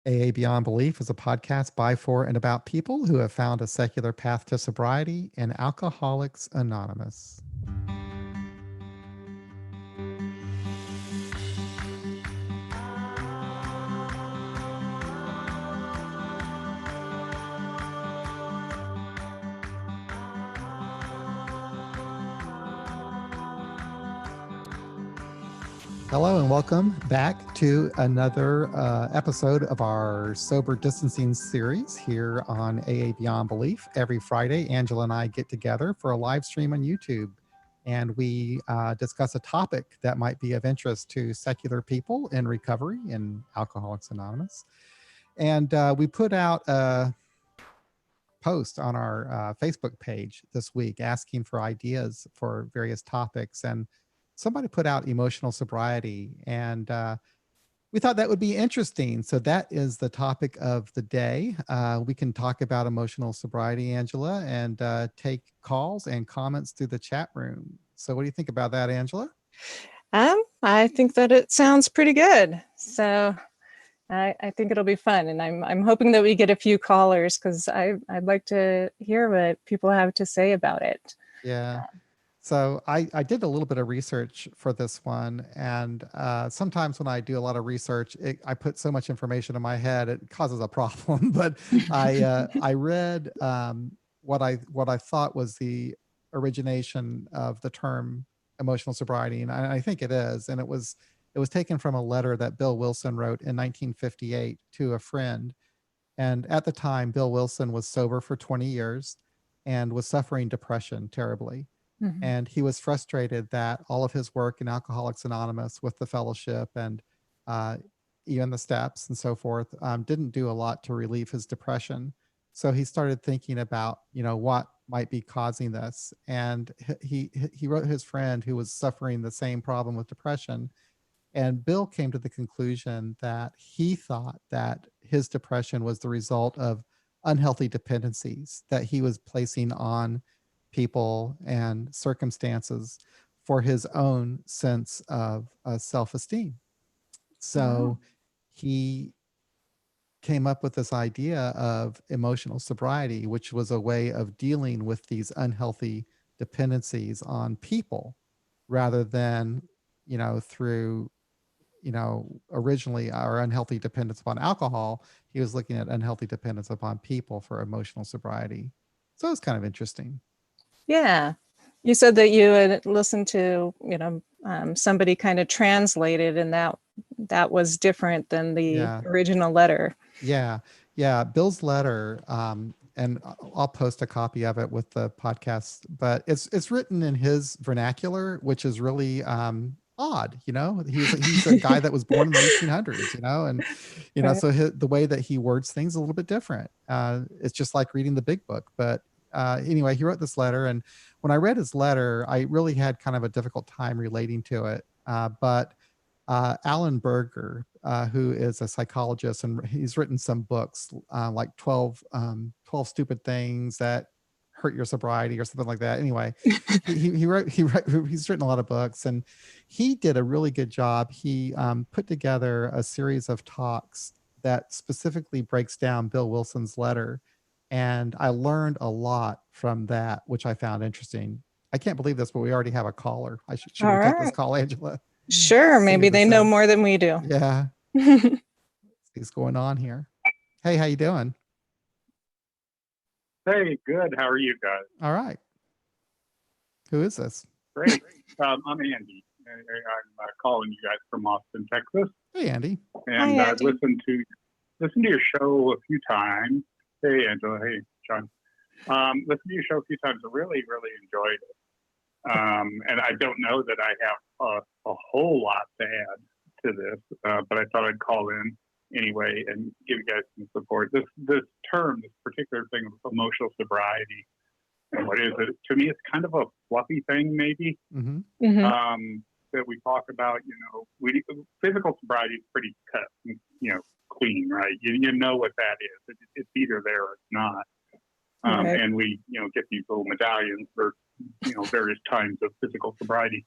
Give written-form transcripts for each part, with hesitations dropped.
AA Beyond Belief is a podcast by, for, and about people who have found a secular path to sobriety and Alcoholics Anonymous. Hello and welcome back to another episode of our Sober Distancing series here on AA Beyond Belief. Every Friday, Angela and I get together for a live stream on YouTube, and we discuss a topic that might be of interest to secular people in recovery in Alcoholics Anonymous. And we put out a post on our Facebook page this week asking for ideas for various topics, and somebody put out emotional sobriety, and we thought that would be interesting. So that is the topic of the day. We can talk about emotional sobriety, Angela, and take calls and comments through the chat room. So what do you think about that, Angela? I think that it sounds pretty good. So I think it'll be fun, and I'm hoping that we get a few callers because I'd like to hear what people have to say about it. Yeah. So I did a little bit of research for this one, and sometimes when I do a lot of research, I put so much information in my head it causes a problem. But I read what I thought was the origination of the term emotional sobriety, and I think it is, and it was taken from a letter that Bill Wilson wrote in 1958 to a friend. And at the time, Bill Wilson was sober for 20 years and was suffering depression terribly. Mm-hmm. And he was frustrated that all of his work in Alcoholics Anonymous with the fellowship and even the steps and so forth didn't do a lot to relieve his depression. So he started thinking about, what might be causing this. And he wrote his friend who was suffering the same problem with depression. And Bill came to the conclusion that he thought that his depression was the result of unhealthy dependencies that he was placing on people and circumstances for his own sense of self-esteem. So he came up with this idea of emotional sobriety, which was a way of dealing with these unhealthy dependencies on people rather than, through, originally our unhealthy dependence upon alcohol. He was looking at unhealthy dependence upon people for emotional sobriety. So it's kind of interesting. Yeah. You said that you had listened to, somebody kind of translated, and that was different than the original letter. Yeah. Bill's letter, and I'll post a copy of it with the podcast, but it's written in his vernacular, which is really odd. He's a guy that was born in the 1800s, and right. So the way that he words things is a little bit different. It's just like reading the big book. But anyway, he wrote this letter, and when I read his letter, I really had kind of a difficult time relating to it. But Alan Berger, who is a psychologist, and he's written some books like 12 Stupid Things That Hurt Your Sobriety or something like that. Anyway, he's written a lot of books, and he did a really good job. He put together a series of talks that specifically breaks down Bill Wilson's letter. And I learned a lot from that, which I found interesting. I can't believe this, but we already have a caller. Should we take this call, Angela? Sure. Maybe they know more than we do. Yeah. See what's going on here. Hey, how you doing? Hey, good. How are you guys? All right. Who is this? Great. I'm Andy. I'm calling you guys from Austin, Texas. Hey, Andy. And I've listened to your show a few times. Hey, Angela. Hey, John. Listened to your show a few times. I really, really enjoyed it. And I don't know that I have a whole lot to add to this, but I thought I'd call in anyway and give you guys some support. This term, this particular thing of emotional sobriety, and what is it? To me, it's kind of a fluffy thing, maybe. Mm-hmm. Mm-hmm. That we talk about. Physical sobriety is pretty cut, clean, right? You know what that is. It's either there or it's not. Right. And we, get these little medallions for, various times of physical sobriety,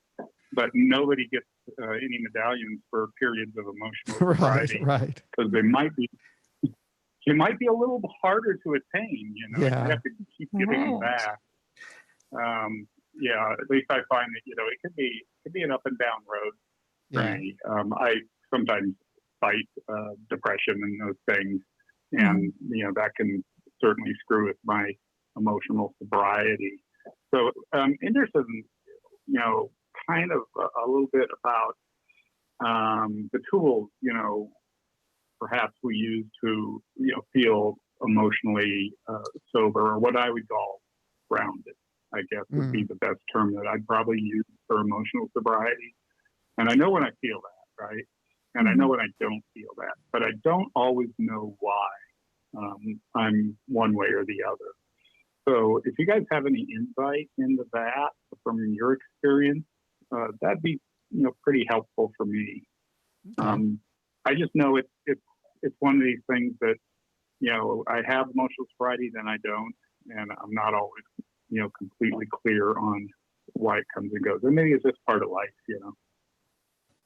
but nobody gets any medallions for periods of emotional sobriety, right? Because they might be it might be a little harder to attain. You know, you Yeah. have to keep giving Right. back. Yeah, at least I find that, you know, it could be an up and down road for Yeah. me. I sometimes fight depression and those things, and you know, that can certainly screw with my emotional sobriety. So interested in, you know, kind of a little bit about the tools, you know, perhaps we use to, you know, feel emotionally sober, or what I would call grounded, I guess would be the best term that I'd probably use for emotional sobriety. And I know when I feel that, right? And I know when I don't feel that, but I don't always know why I'm one way or the other. So if you guys have any insight into that from your experience, that'd be, you know, pretty helpful for me. Okay. I just know it's one of these things that, you know, I have emotional sobriety, then I don't, and I'm not always, you know, completely clear on why it comes and goes. And maybe it's just part of life, you know.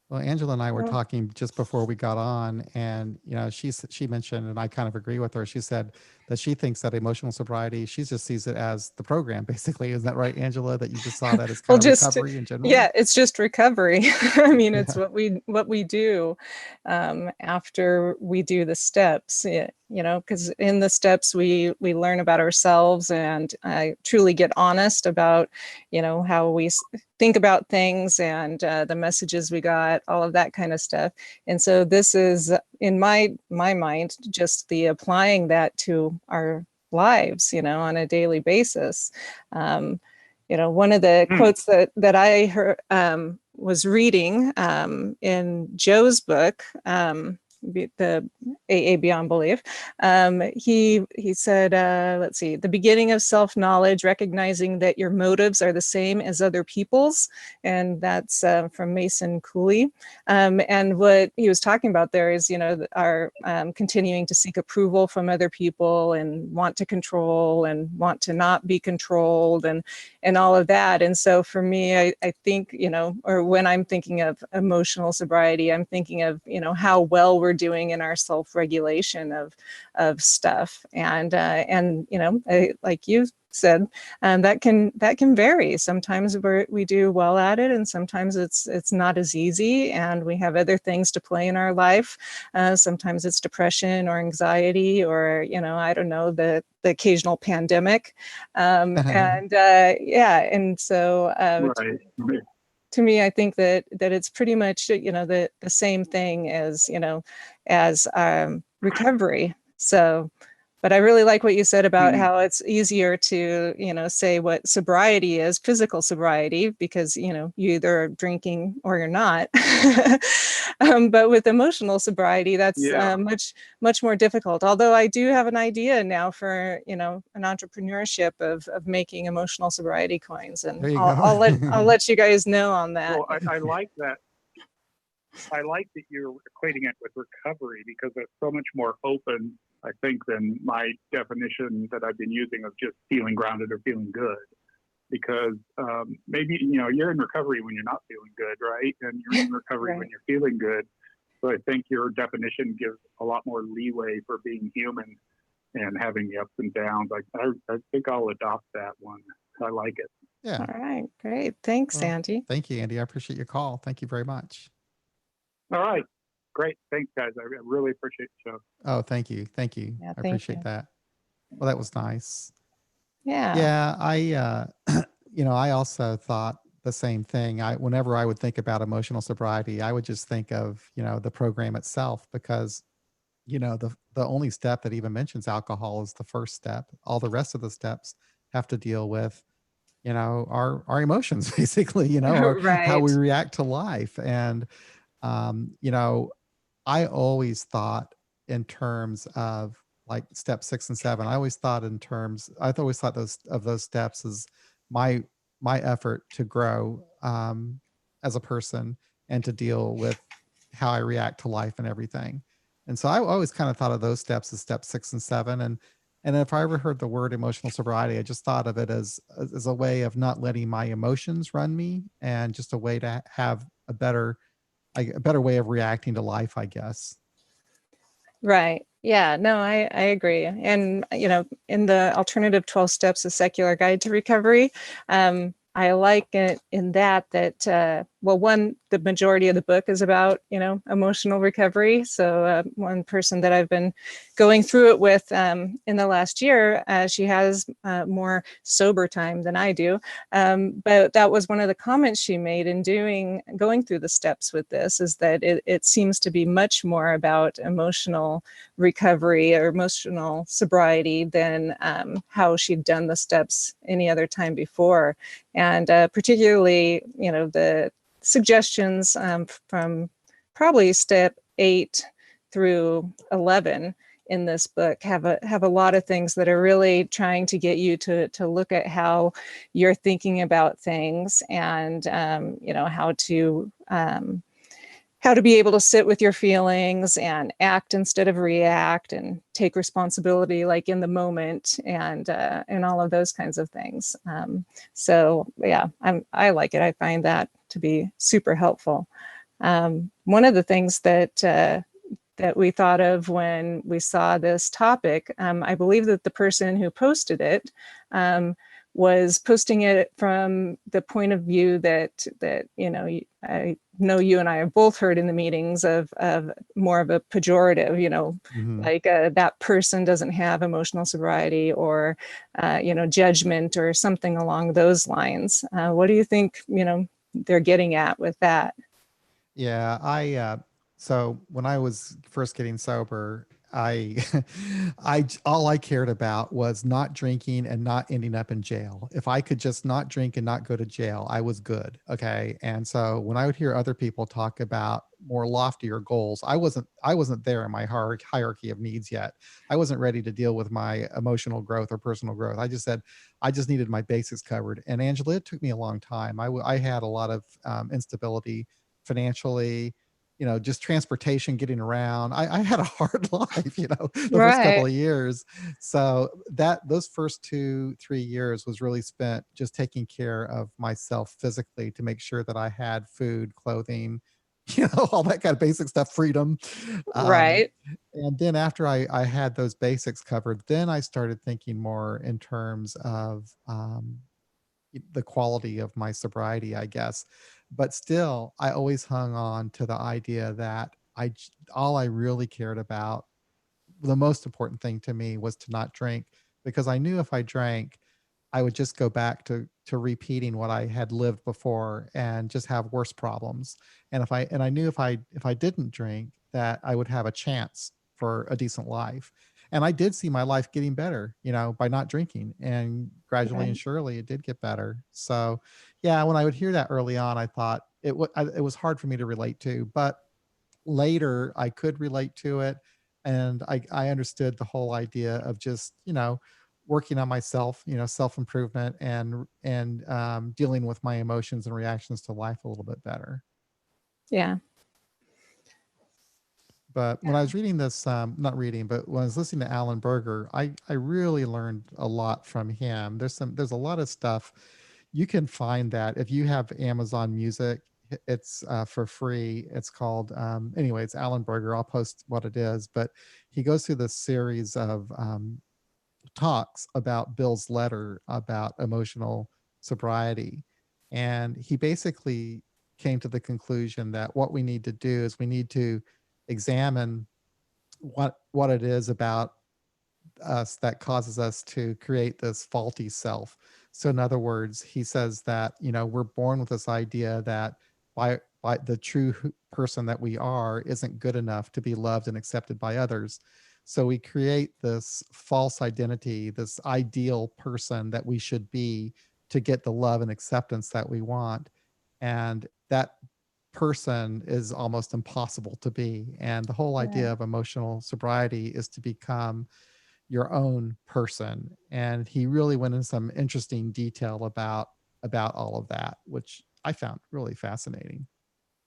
Well, Angela and I were Well, talking just before we got on, and you know, she mentioned, and I kind of agree with her. She said that she thinks that emotional sobriety, she just sees it as the program, basically. Isn't that right, Angela? That you just saw that as well, kind of just recovery in general? yeah, it's just recovery. I mean, it's Yeah. what we do after we do the steps. You know, because in the steps we learn about ourselves and truly get honest about, you know, how we think about things and the messages we got, all of that kind of stuff. And so this is, in my mind, just the applying that to our lives, you know, on a daily basis. You know, one of the quotes that I heard was reading in Joe's book, the AA Beyond Belief. He said, let's see, the beginning of self-knowledge, recognizing that your motives are the same as other people's, and that's from Mason Cooley. And what he was talking about there is, you know, our continuing to seek approval from other people and want to control and want to not be controlled and all of that. And so for me, I think, you know, or when I'm thinking of emotional sobriety, I'm thinking of, you know, how well we're doing in our self-regulation of stuff. And you know, like you said, that can vary. Sometimes we do well at it, and sometimes it's not as easy, and we have other things to play in our life. Sometimes it's depression or anxiety, or, you know, I don't know, the occasional pandemic, and yeah, and so Right. to me, I think that it's pretty much, you know, the same thing as, you know, as recovery. So, but I really like what you said about how it's easier to, you know, say what sobriety is, physical sobriety, because, you know, you either are drinking or you're not. But with emotional sobriety, that's Yeah. much more difficult. Although I do have an idea now for, you know, an entrepreneurship of making emotional sobriety coins, and There you I'll go. let you guys know on that. Well, I like that. I like that you're equating it with recovery, because it's so much more open, I think, than my definition that I've been using of just feeling grounded or feeling good. Because maybe, you know, you're in recovery when you're not feeling good, right? And you're in recovery when you're feeling good. So I think your definition gives a lot more leeway for being human and having the ups and downs. I think I'll adopt that one. I like it. Yeah. All right, great. Thanks, Well, Andy. thank you, Andy. I appreciate your call. Thank you very much. All right. Great. Thanks, guys. I really appreciate the show. Oh, thank you. Thank you. Yeah, I thank appreciate you. that. Well, that was nice. Yeah. Yeah, you know, I also thought the same thing. Whenever I would think about emotional sobriety, I would just think of, you know, the program itself, because, you know, the only step that even mentions alcohol is the first step. All the rest of the steps have to deal with, you know, our emotions, basically, you know, or how we Right. react to life. And you know, I always thought in terms of like step 6 and 7. I always thought those steps as my effort to grow as a person and to deal with how I react to life and everything. And so I always kind of thought of those steps as step 6 and 7. And if I ever heard the word emotional sobriety, I just thought of it as a way of not letting my emotions run me, and just a way to have a better way of reacting to life, I guess. Right. Yeah, no, I agree. And, in the alternative 12 steps, a secular guide to recovery, I like it in well, one, the majority of the book is about, emotional recovery. So one person that I've been going through it with in the last year, she has more sober time than I do. But that was one of the comments she made in going through the steps with this, is that it seems to be much more about emotional recovery or emotional sobriety than how she'd done the steps any other time before. And particularly, the suggestions from probably step 8 through 11 in this book have a lot of things that are really trying to get you to look at how you're thinking about things, and how to be able to sit with your feelings and act instead of react, and take responsibility like in the moment, and all of those kinds of things. So yeah, I like it. I find that to be super helpful. One of the things that we thought of when we saw this topic, I believe that the person who posted it was posting it from the point of view that I know you and I have both heard in the meetings of more of a pejorative, Hmm. like that person doesn't have emotional sobriety, or judgment, or something along those lines. What do you think they're getting at with that? Yeah, so when I was first getting sober, I all I cared about was not drinking and not ending up in jail. If I could just not drink and not go to jail, I was good. Okay. And so when I would hear other people talk about more loftier goals, I wasn't there in my hierarchy of needs yet. I wasn't ready to deal with my emotional growth or personal growth. I just said I just needed my basics covered. And Angela, it took me a long time. I had a lot of instability financially, just transportation, getting around. I had a hard life, the first couple Right. of years. So those first 2-3 years was really spent just taking care of myself physically, to make sure that I had food, clothing, all that kind of basic stuff, freedom. Um, Right. and then after I had those basics covered, then I started thinking more in terms of the quality of my sobriety, I guess. But still, I always hung on to the idea that all I really cared about, the most important thing to me, was to not drink, because I knew if I drank, I would just go back to repeating what I had lived before and just have worse problems. And I knew if I didn't drink, that I would have a chance for a decent life. And I did see my life getting better, by not drinking, and gradually and Right. surely it did get better. So, yeah, when I would hear that early on, I thought it was hard for me to relate to, but later I could relate to it, and I understood the whole idea of just working on myself, self improvement, and dealing with my emotions and reactions to life a little bit better. Yeah. But when I was reading this, not reading, but when I was listening to Alan Berger, I really learned a lot from him. There's a lot of stuff you can find that if you have Amazon Music. It's for free. It's called anyway. It's Alan Berger. I'll post what it is, but he goes through this series of talks about Bill's letter about emotional sobriety, and he basically came to the conclusion that what we need to do is we need to examine what it is about us that causes us to create this faulty self. So in other words, he says that, we're born with this idea that by the true person that we are isn't good enough to be loved and accepted by others. So we create this false identity, this ideal person that we should be, to get the love and acceptance that we want. And that person is almost impossible to be. And the whole idea Right. of emotional sobriety is to become your own person. And he really went into some interesting detail about all of that, which I found really fascinating.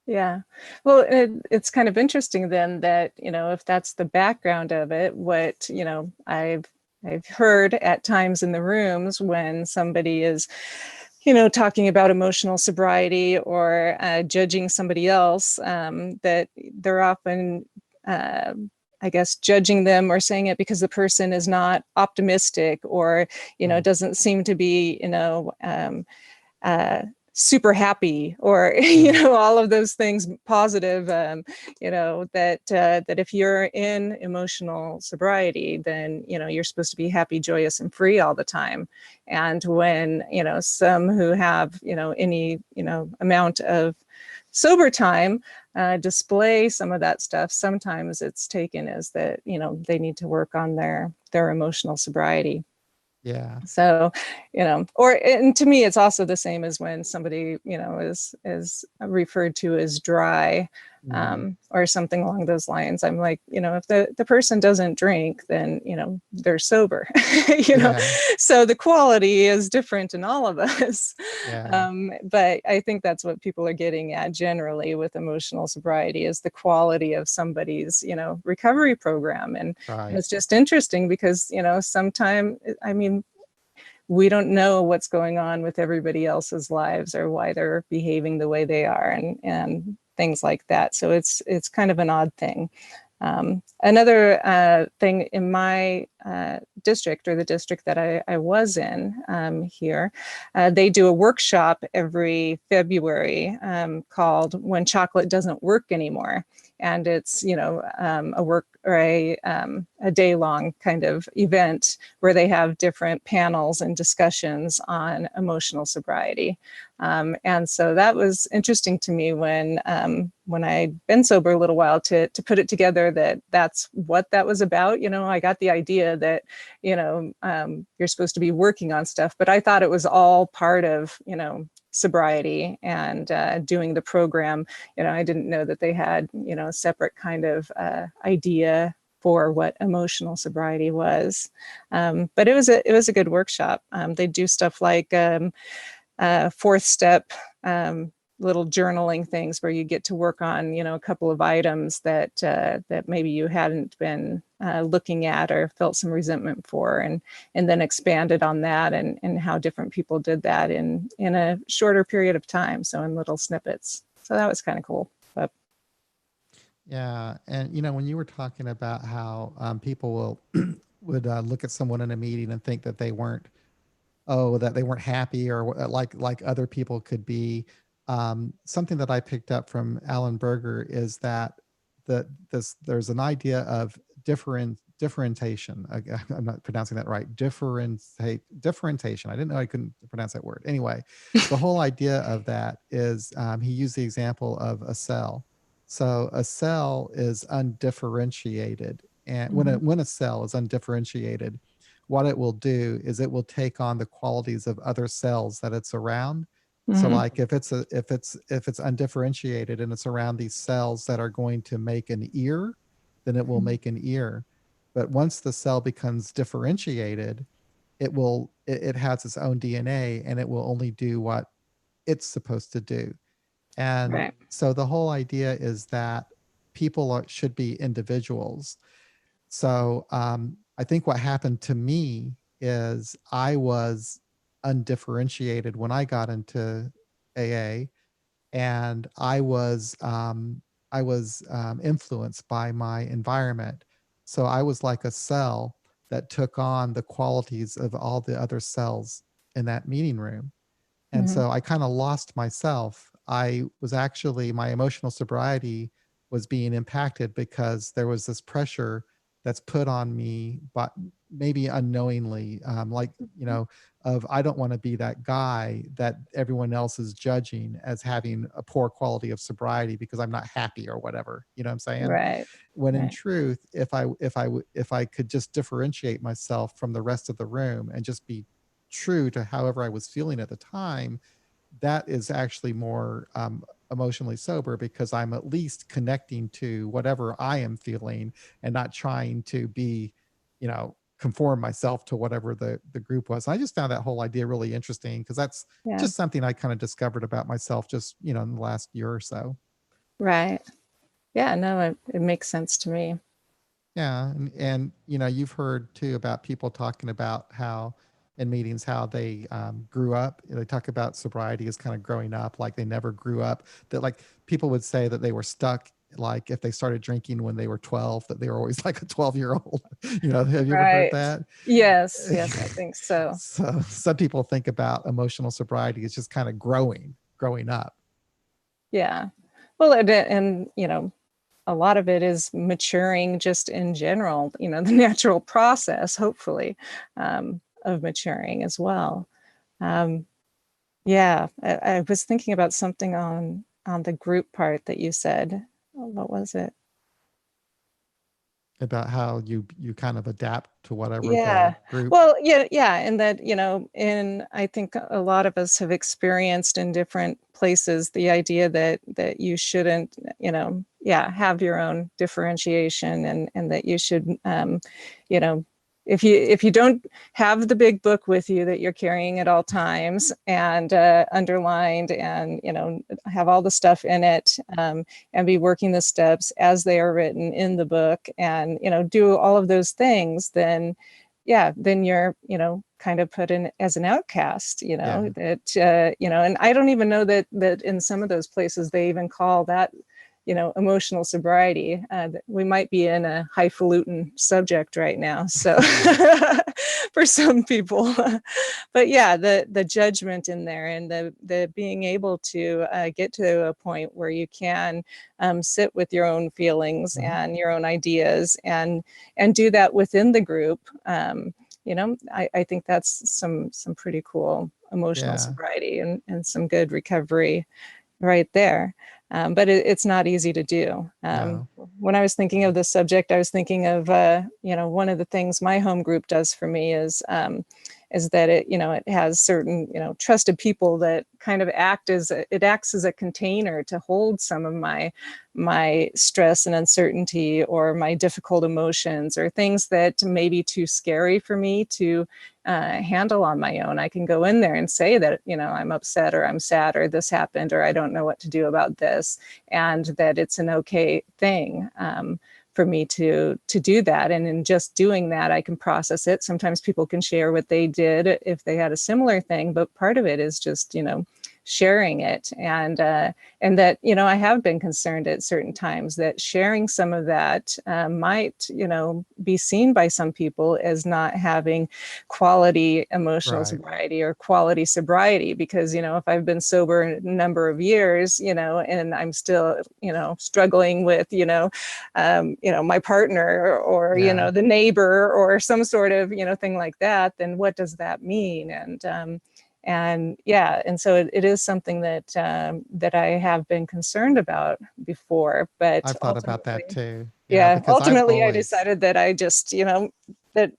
Yeah. Well, it's kind of interesting then that, if that's the background of it, what, I've heard at times in the rooms when somebody is, talking about emotional sobriety, or judging somebody else, that they're often uh, I guess, judging them or saying it because the person is not optimistic or, Right. doesn't seem to be, super happy or Right. all of those things positive, that if you're in emotional sobriety, then you're supposed to be happy, joyous, and free all the time. And when some who have any amount of sober time display some of that stuff, sometimes it's taken as that they need to work on their emotional sobriety. Yeah. So, and to me, it's also the same as when somebody, is referred to as dry, or something along those lines. I'm like, if the person doesn't drink, then, they're sober, Yeah. so the quality is different in all of us. Yeah. But I think that's what people are getting at generally with emotional sobriety is the quality of somebody's, recovery program. And Right. it's just interesting because, sometimes, I mean, we don't know what's going on with everybody else's lives or why they're behaving the way they are and things like that. So it's kind of an odd thing. Another thing in my district, or the district that I was in here, they do a workshop every February called When Chocolate Doesn't Work Anymore. And it's, a work or a day-long kind of event where they have different panels and discussions on emotional sobriety. And so that was interesting to me when I'd been sober a little while to put it together that that's what that was about. I got the idea that, you're supposed to be working on stuff, but I thought it was all part of, sobriety and doing the program. I didn't know that they had, a separate kind of idea for what emotional sobriety was. But it was a good workshop. They do stuff like fourth step, little journaling things where you get to work on, a couple of items that maybe you hadn't been looking at or felt some resentment for, and then expanded on that and how different people did that in a shorter period of time. So in little snippets. So that was kind of cool. But Yeah. And, when you were talking about how people will would look at someone in a meeting and think that they weren't, that they weren't happy or like other people could be. Something that I picked up from Alan Berger is that there's an idea of differentiation. I'm not pronouncing that right. Differentiation. I didn't know I couldn't pronounce that word. Anyway, the whole idea of that is he used the example of a cell. So a cell is undifferentiated, and when a cell is undifferentiated, what it will do is it will take on the qualities of other cells that it's around. So like if it's undifferentiated and it's around these cells that are going to make an ear, then it will make an ear. But once the cell becomes differentiated, it has its own DNA and it will only do what it's supposed to do. And right. so the whole idea is that people should be individuals. So I think what happened to me is I was undifferentiated when I got into AA, and I was influenced by my environment. So I was like a cell that took on the qualities of all the other cells in that meeting room. And Mm-hmm. so I kind of lost myself. I was actually, my emotional sobriety was being impacted because there was this pressure that's put on me, but maybe unknowingly, of I don't want to be that guy that everyone else is judging as having a poor quality of sobriety because I'm not happy or whatever. You know what I'm saying? Right. When in Right. truth, if I could just differentiate myself from the rest of the room and just be true to however I was feeling at the time, that is actually more emotionally sober because I'm at least connecting to whatever I am feeling and not trying to be, conform myself to whatever the group was. I just found that whole idea really interesting because that's Yeah. just something I kind of discovered about myself just, in the last year or so. Right. Yeah. No, it makes sense to me. Yeah, and you've heard too about people talking about how in meetings how they grew up. They talk about sobriety as kind of growing up, like they never grew up. That like people would say that they were stuck like if they started drinking when they were 12, that they were always like a 12-year-old. Have you ever heard Right. that? Yes, I think so. So some people think about emotional sobriety as just kind of growing up. Yeah. Well, and a lot of it is maturing just in general, the natural process, hopefully, of maturing as well. Yeah, I was thinking about something on the group part that you said. What was it? About how you kind of adapt to whatever the Yeah. group. Well, yeah, and that, in I think a lot of us have experienced in different places the idea that you shouldn't, have your own differentiation, and that you should, you know, if you don't have the big book with you that you're carrying at all times, and underlined, and have all the stuff in it, and be working the steps as they are written in the book, and do all of those things, then you're kind of put in as an outcast, that and I don't even know that in some of those places they even call that emotional sobriety. We might be in a highfalutin subject right now, so for some people. But yeah, the judgment in there, and the being able to get to a point where you can sit with your own feelings and your own ideas, and do that within the group. I think that's some pretty cool emotional sobriety, and some good recovery right there. But it's not easy to do. No. When I was thinking of this subject, I was thinking of, one of the things my home group does for me is that it has certain, trusted people that kind of acts as a container to hold some of my stress and uncertainty, or my difficult emotions, or things that may be too scary for me to handle on my own. I can go in there and say that, I'm upset, or I'm sad, or this happened, or I don't know what to do about this, and that it's an okay thing for me to do that. And in just doing that, I can process it. Sometimes people can share what they did if they had a similar thing, but part of it is just, sharing it. And that, I have been concerned at certain times that sharing some of that might, be seen by some people as not having quality emotional sobriety, or quality sobriety, because, if I've been sober a number of years, and I'm still, struggling with, my partner, or, the neighbor, or some sort of, thing like that, then what does that mean? And so it is something that that I have been concerned about before, but I've thought about that too. Because ultimately I decided that I just, that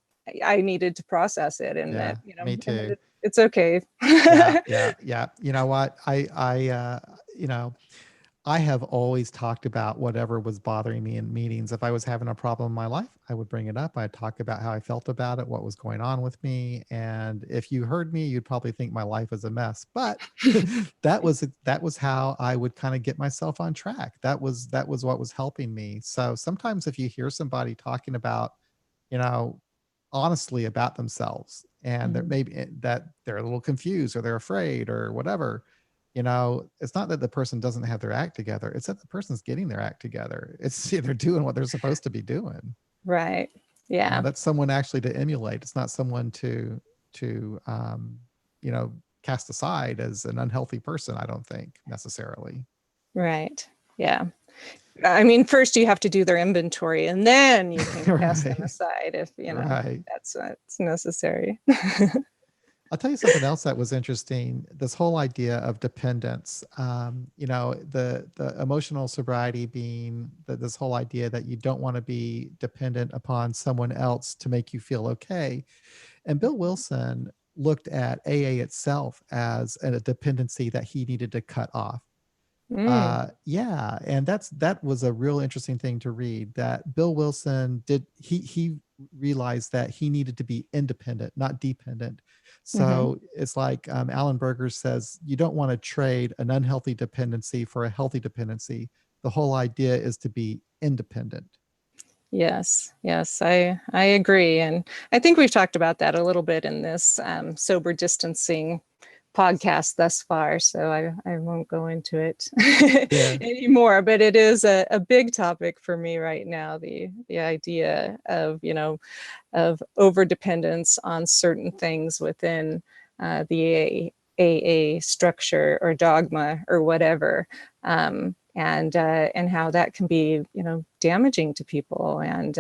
I needed to process it, and that, me too. and that it's okay. Yeah. You know what? I have always talked about whatever was bothering me in meetings. If I was having a problem in my life, I would bring it up. I'd talk about how I felt about it, what was going on with me. And if you heard me, you'd probably think my life is a mess. But that was how I would kind of get myself on track. That was what was helping me. So sometimes if you hear somebody talking about, honestly about themselves, and that maybe that they're a little confused, or they're afraid, or whatever, it's not that the person doesn't have their act together. It's that the person's getting their act together. It's they're doing what they're supposed to be doing. Right. Yeah. That's someone actually to emulate. It's not someone to cast aside as an unhealthy person, I don't think necessarily. Right. Yeah. I mean, first you have to do their inventory, and then you can cast them aside if, that's necessary. I'll tell you something else that was interesting. This whole idea of dependence, the emotional sobriety being this whole idea that you don't want to be dependent upon someone else to make you feel okay. And Bill Wilson looked at AA itself as a dependency that he needed to cut off. And that was a real interesting thing to read, that Bill Wilson he realized that he needed to be independent, not dependent. So it's like Alan Berger says, you don't want to trade an unhealthy dependency for a healthy dependency. The whole idea is to be independent. Yes, I agree. And I think we've talked about that a little bit in this sober distancing podcast thus far, so I won't go into it Yeah. anymore. But it is a big topic for me right now, the idea of, of over dependence on certain things within the AA structure or dogma or whatever, and how that can be, damaging to people, and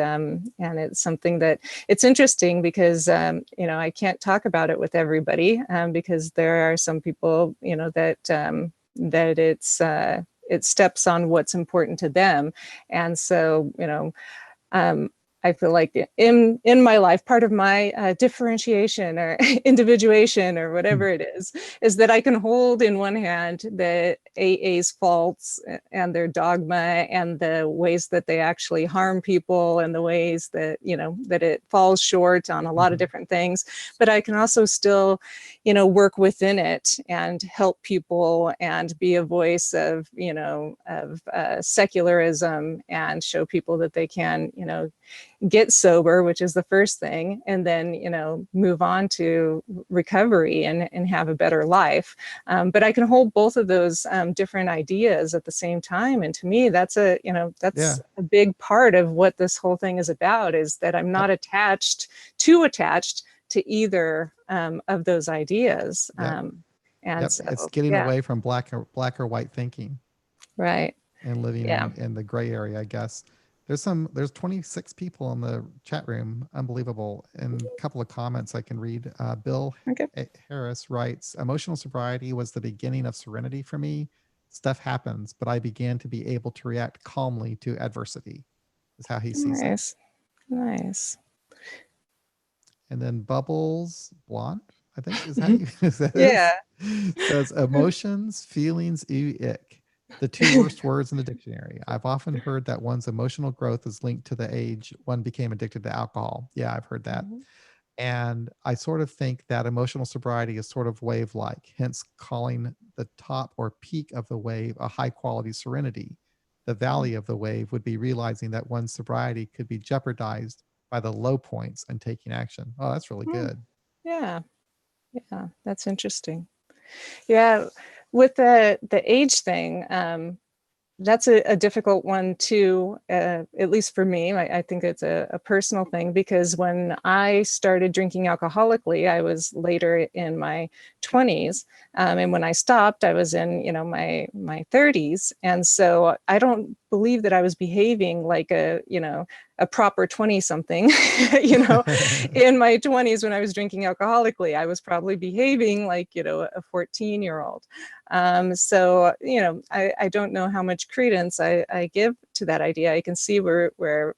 it's something that it's interesting because I can't talk about it with everybody, because there are some people, that it steps on what's important to them, and so I feel like in my life, part of my differentiation or individuation or whatever it is that I can hold in one hand the AA's faults and their dogma and the ways that they actually harm people and the ways that, that it falls short on a lot of different things. But I can also still, work within it and help people and be a voice of, secularism, and show people that they can, get sober, which is the first thing, and then, move on to recovery and have a better life. But I can hold both of those different ideas at the same time. And to me, that's a big part of what this whole thing is about, is that I'm not attached to either of those ideas. And so, it's getting away from black or white thinking. Right. And living in the gray area, I guess. There's 26 people in the chat room. Unbelievable. And a couple of comments I can read. Bill Harris writes, emotional sobriety was the beginning of serenity for me. Stuff happens, but I began to be able to react calmly to adversity, is how he sees it. Nice. And then Bubbles Blonde, I think, is that says emotions, feelings, ick. The two worst words in the dictionary. I've often heard that one's emotional growth is linked to the age one became addicted to alcohol. Yeah, I've heard that. And I sort of think that emotional sobriety is sort of wave-like, hence calling the top or peak of the wave a high-quality serenity. The valley of the wave would be realizing that one's sobriety could be jeopardized by the low points and taking action. Oh, that's really good. Yeah, that's interesting. Yeah, with the age thing, that's a difficult one too, at least for me. I think it's a personal thing, because when I started drinking alcoholically, I was later in my 20s. And when I stopped, I was in, my 30s. And so I don't believe that I was behaving like a proper 20 something, in my 20s when I was drinking alcoholically. I was probably behaving like, a 14-year-old. So, I don't know how much credence I give to that idea. I can see where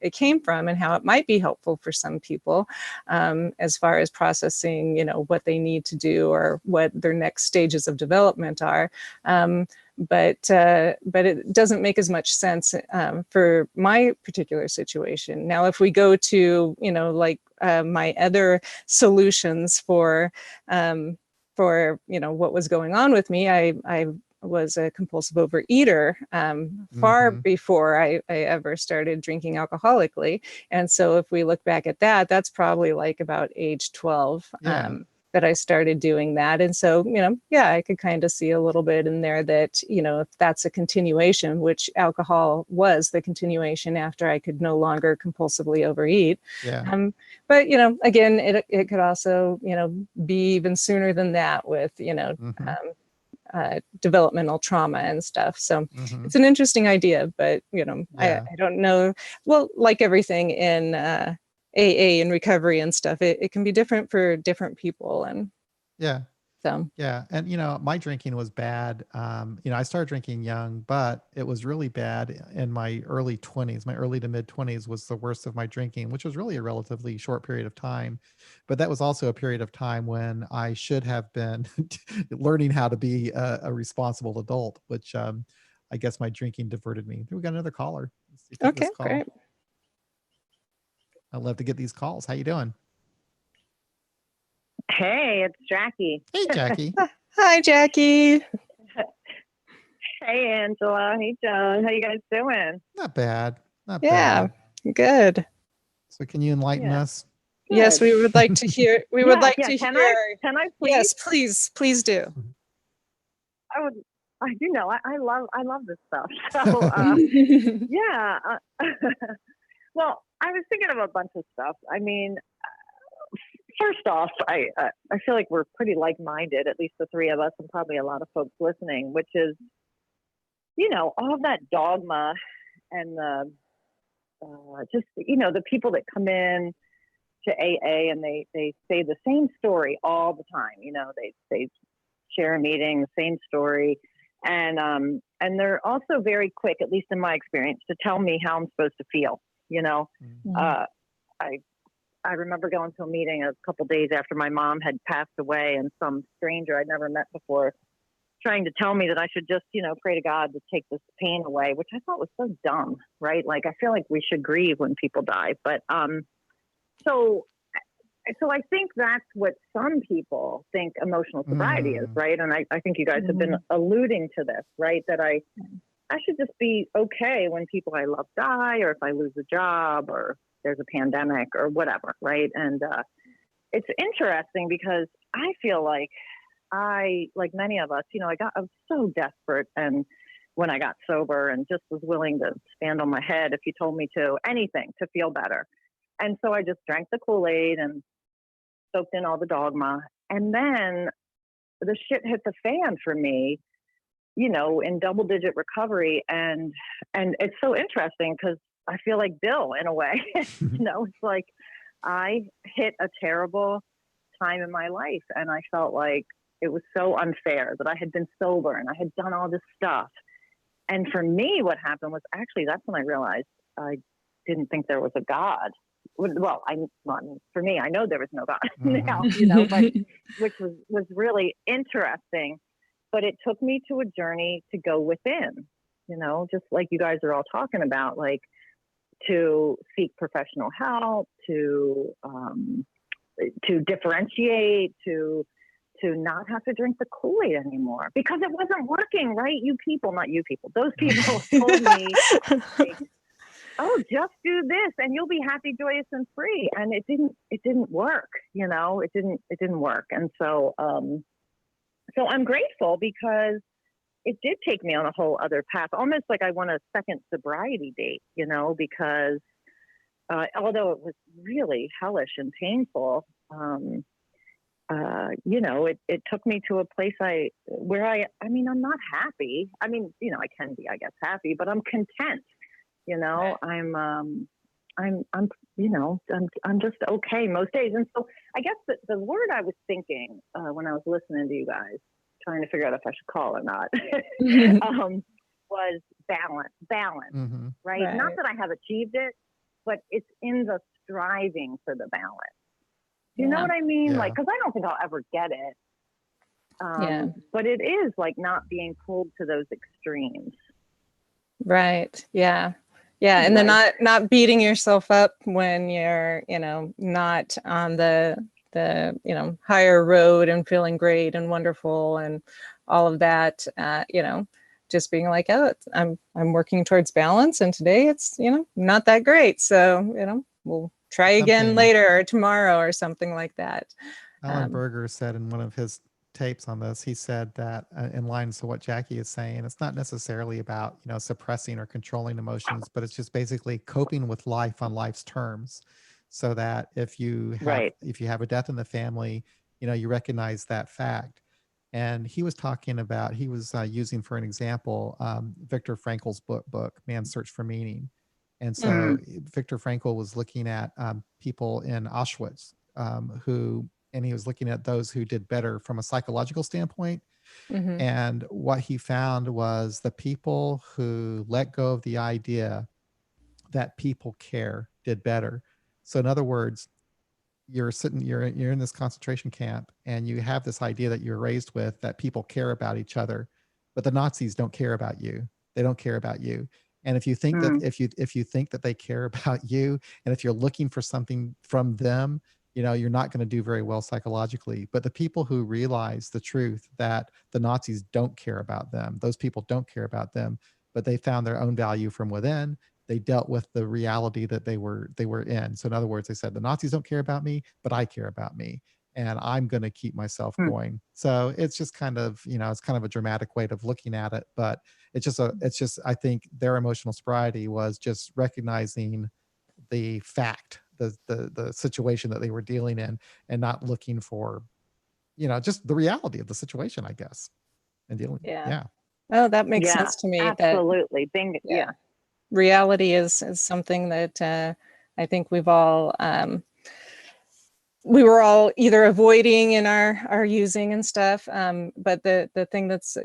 it came from and how it might be helpful for some people, as far as processing, what they need to do or what their next stages of development are. But it doesn't make as much sense for my particular situation. Now, if we go to, my other solutions for what was going on with me, I was a compulsive overeater far before I ever started drinking alcoholically. And so if we look back at that, that's probably like about age 12 that I started doing that. And so, I could kind of see a little bit in there that, if that's a continuation, which alcohol was the continuation after I could no longer compulsively overeat. But, again, it could also, be even sooner than that with, developmental trauma and stuff. So it's an interesting idea, but, I don't know. Well, like everything in AA and recovery and stuff, it can be different for different people. And so, and my drinking was bad. I started drinking young, but it was really bad in my early 20s. My early to mid 20s was the worst of my drinking, which was really a relatively short period of time. But that was also a period of time when I should have been learning how to be a responsible adult, which I guess my drinking diverted me. We got another caller. Let's see, take this call. Great. I love to get these calls. How you doing? Hey, it's Jackie. Hey, Jackie. Hi, Jackie. Hey, Angela. Hey, John. How you guys doing? Not bad. Not Yeah, bad. good. So can you enlighten us? Yes, Good. we would like to hear. We would Yeah, like yeah. to Can hear. I please? Yes, please do. I would. I do know. I love this stuff. So yeah. Well, I was thinking of a bunch of stuff. I mean, first off, I feel like we're pretty like-minded, at least the three of us, and probably a lot of folks listening, which is, all of that dogma and the just the people that come in to AA and they say the same story all the time. They share a meeting, the same story, and they're also very quick, at least in my experience, to tell me how I'm supposed to feel. I remember going to a meeting a couple days after my mom had passed away, and some stranger I'd never met before trying to tell me that I should just, pray to God to take this pain away, which I thought was so dumb, right? Like, I feel like we should grieve when people die. But so I think that's what some people think emotional sobriety is, right? And I think you guys have been alluding to this, right? That I should just be okay when people I love die, or if I lose a job, or there's a pandemic, or whatever, right? And it's interesting because I feel like like many of us, I was so desperate, and when I got sober, and just was willing to stand on my head if you told me to, anything to feel better. And so I just drank the Kool-Aid and soaked in all the dogma. And then the shit hit the fan for me, in double-digit recovery. And it's so interesting because I feel like Bill in a way. It's like I hit a terrible time in my life, and I felt like it was so unfair that I had been sober and I had done all this stuff. And for me, what happened was actually that's when I realized I didn't think there was a God. Well, for me, I know there was no God now, but which was really interesting. But it took me to a journey to go within, just like you guys are all talking about, like to seek professional help, to differentiate, to not have to drink the Kool-Aid anymore because it wasn't working, right? Those people told me, like, oh, just do this and you'll be happy, joyous, and free. And it didn't work, it didn't work. And so, so I'm grateful because it did take me on a whole other path, almost like I want a second sobriety date, because although it was really hellish and painful, it took me to a place where I'm not happy. I can be, I guess, happy, but I'm content. I'm just okay most days. And so I guess the word I was thinking when I was listening to you guys, trying to figure out if I should call or not, was balance, right? Not that I have achieved it, but it's in the striving for the balance. Do you know what I mean? Yeah. Like, because I don't think I'll ever get it. But it is like not being pulled to those extremes. Right. Yeah. Yeah. And then not beating yourself up when you're, not on the higher road and feeling great and wonderful and all of that, just being like, oh, I'm working towards balance, and today it's, not that great. So, we'll try again later or tomorrow or something like that. Alan Berger said in one of his tapes on this, he said that in line to what Jackie is saying, it's not necessarily about, suppressing or controlling emotions, but it's just basically coping with life on life's terms. So that if you have a death in the family, you recognize that fact. And he was talking about, he was using for an example, Viktor Frankl's book, Man's Search for Meaning. And so Viktor Frankl was looking at people in Auschwitz and he was looking at those who did better from a psychological standpoint. And what he found was the people who let go of the idea that people care did better. So in other words, you're in this concentration camp and you have this idea that you're raised with that people care about each other, but the Nazis don't care about you. They don't care about you. And if you think that if you think that they care about you, and if you're looking for something from them, you're not going to do very well psychologically. But the people who realize the truth that the Nazis don't care about them, those people don't care about them, but they found their own value from within, they dealt with the reality that they were in. So in other words, they said the Nazis don't care about me, but I care about me, and I'm going to keep myself going. So it's just kind of, it's kind of a dramatic way of looking at it, but it's just I think their emotional sobriety was just recognizing the fact, the situation that they were dealing in, and not looking for, just the reality of the situation, I guess, and dealing. Yeah. Oh, that makes sense to me. Absolutely. Bingo. Yeah. Reality is something that I think we were all either avoiding in our using and stuff. But the thing that's,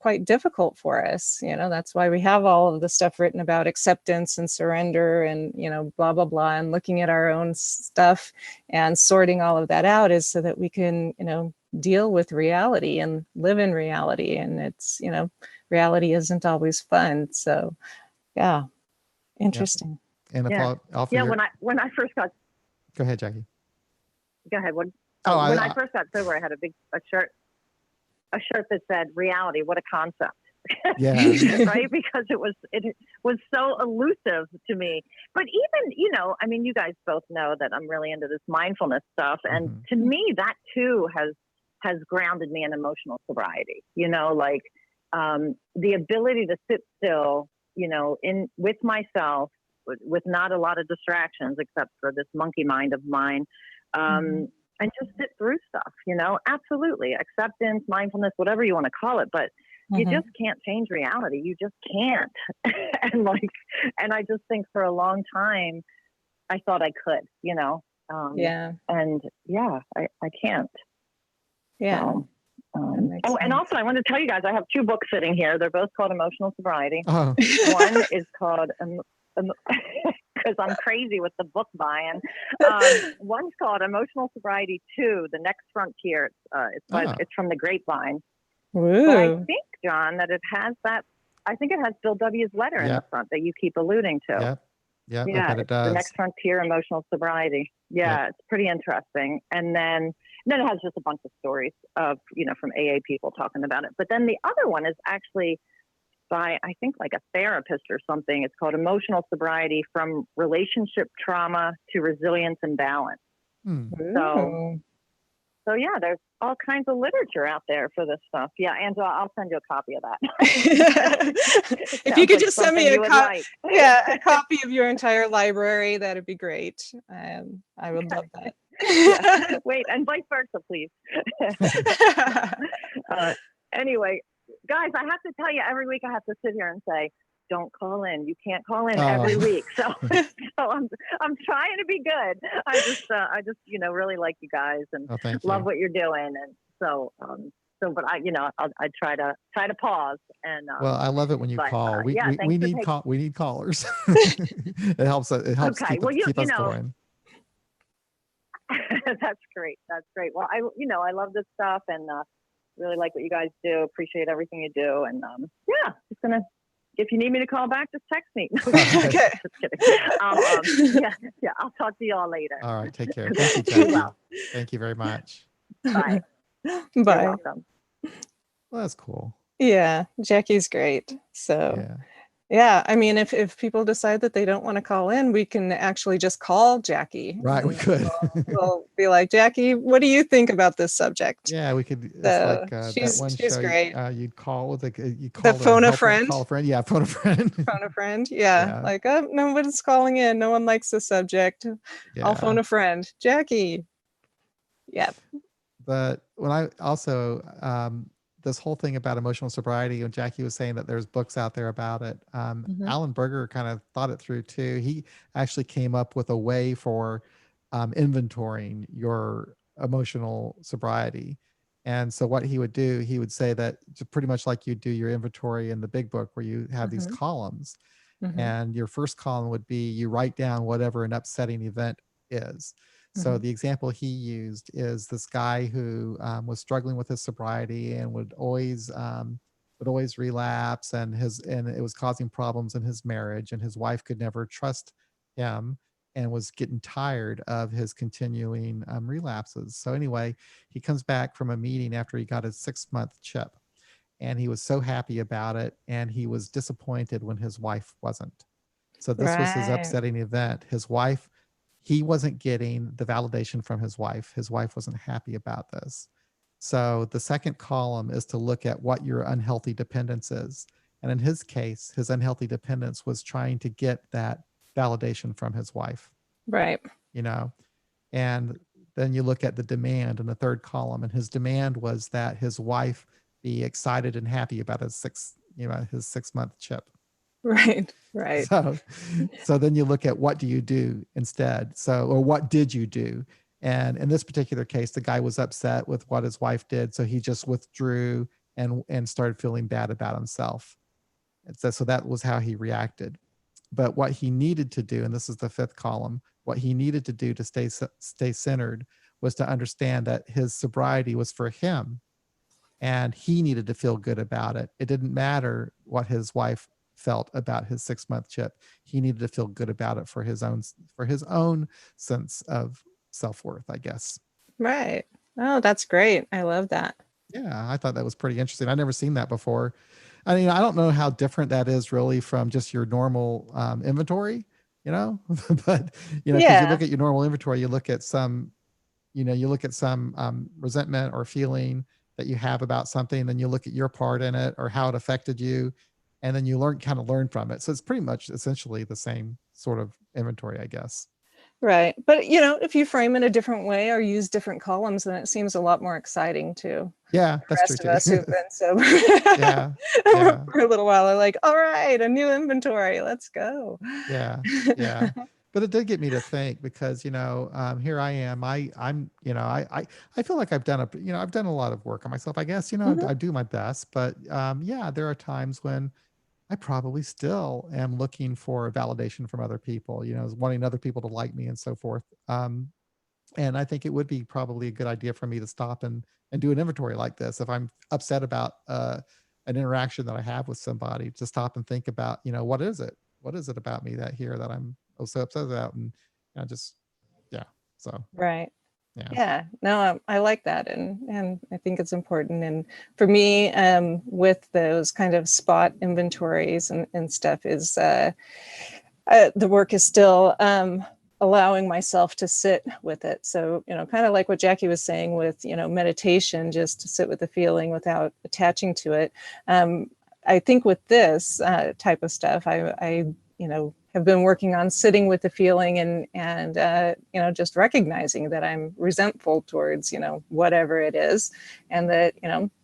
quite difficult for us, that's why we have all of the stuff written about acceptance and surrender and, blah, blah, blah, and looking at our own stuff and sorting all of that out is so that we can, deal with reality and live in reality. And it's, reality isn't always fun. So yeah, interesting. And if I'll offer when I first got, go ahead, Jackie. Go ahead. When I I first got sober, I had a shirt that said "Reality, what a concept." Yeah. Right, because it was so elusive to me. But even, you guys both know that I'm really into this mindfulness stuff, and to me, that too has grounded me in emotional sobriety. The ability to sit still, with myself, with not a lot of distractions except for this monkey mind of mine. And just sit through stuff, absolutely. Acceptance, mindfulness, whatever you want to call it. But you just can't change reality. You just can't. and I just think for a long time, I thought I could, And I can't. Yeah. So, and also I want to tell you guys, I have 2 books sitting here. They're both called Emotional Sobriety. Oh. One is called because I'm crazy with the book buying. One's called Emotional Sobriety 2, The Next Frontier. It's from the Grapevine. Ooh. But I think, John, that it has Bill W.'s letter in the front that you keep alluding to. Yeah, yeah, it does. The Next Frontier, Emotional Sobriety. Yeah, it's pretty interesting. And then it has just a bunch of stories of, from AA people talking about it. But then the other one is actually by, I think, like a therapist or something. It's called Emotional Sobriety, From Relationship Trauma to Resilience and Balance. So yeah, there's all kinds of literature out there for this stuff. Yeah, Angela, I'll send you a copy of that. If you could just send me a copy of your entire library, that'd be great. I would love that. Yeah. Wait, and vice versa, please. Anyway, guys, I have to tell you, every week I have to sit here and say, don't call in. You can't call in every week. So I'm trying to be good. I just really like you guys and love what you're doing. And so but I try to pause and well, I love it when you call. We need callers. It helps keep us going. That's great. Well, I love this stuff and really like what you guys do. Appreciate everything you do. And just gonna, if you need me to call back, just text me. Okay. Just kidding. Yeah. I'll talk to you all later. All right. Take care. Thank you, Jackie. Well. Thank you very much. Bye. Bye. You're welcome. Well, that's cool. Yeah, Jackie's great. So yeah, I mean, if people decide that they don't want to call in, we can actually just call Jackie. Right, we could. We'll be like, Jackie, what do you think about this subject? Yeah, we could. It's so like she's that one show. Great. You'd call with you call the phone a friend. Call a friend. Yeah, phone a friend. Phone a friend. Yeah. Like, oh, nobody's calling in. No one likes the subject. Yeah. I'll phone a friend. Jackie. Yeah. But when I also this whole thing about emotional sobriety, and Jackie was saying that there's books out there about it. Alan Berger kind of thought it through too. He actually came up with a way for inventorying your emotional sobriety. And so what he would do, he would say that pretty much like you do your inventory in the big book where you have these columns. And your first column would be you write down whatever an upsetting event is. So the example he used is this guy who was struggling with his sobriety and would always relapse, and it was causing problems in his marriage, and his wife could never trust him and was getting tired of his continuing relapses. So anyway, he comes back from a meeting after he got his 6-month chip, and he was so happy about it, and he was disappointed when his wife wasn't. So this was his Right. upsetting event. His wife, he wasn't getting the validation from his wife. His wife wasn't happy about this. So the second column is to look at what your unhealthy dependence is. And in his case, his unhealthy dependence was trying to get that validation from his wife, Right. you know. And then you look at the demand in the third column, and his demand was that his wife be excited and happy about his 6-month chip. Right. Right. So then you look at what do you do instead? Or what did you do? And in this particular case, the guy was upset with what his wife did, so he just withdrew and started feeling bad about himself. And so that was how he reacted. But what he needed to do, and this is the fifth column, what he needed to do to stay centered was to understand that his sobriety was for him, and he needed to feel good about it. It didn't matter what his wife felt about his 6-month chip. He needed to feel good about it for his own sense of self-worth, I guess. Right. Oh, that's great. I love that. Yeah, I thought that was pretty interesting. I'd never seen that before. I mean, I don't know how different that is really from just your normal inventory, but because you Yeah. look at your normal inventory, you look at some resentment or feeling that you have about something, then you look at your part in it or how it affected you, and then you learn from it. So it's pretty much essentially the same sort of inventory, I guess. Right. But if you frame it a different way or use different columns, then it seems a lot more exciting to Yeah, the that's true rest of too. us who've been sober Yeah, yeah, for a little while. Are like, all right, a new inventory. Let's go. yeah, yeah. But it did get me to think because here I am. I feel like I've done a lot of work on myself. I guess Mhm. I do my best, but yeah, there are times when I probably still am looking for validation from other people, wanting other people to like me and so forth. And I think it would be probably a good idea for me to stop and do an inventory like this. If I'm upset about an interaction that I have with somebody, to stop and think about, what is it? What is it about me that I'm so upset about? And just, yeah. So, Right. yeah. Yeah, no, I like that, and I think it's important. And for me, with those kind of spot inventories and stuff, is the work is still allowing myself to sit with it. So kind of like what Jackie was saying with meditation, just to sit with the feeling without attaching to it. I think with this type of stuff, I have been working on sitting with the feeling and just recognizing that I'm resentful towards whatever it is, and that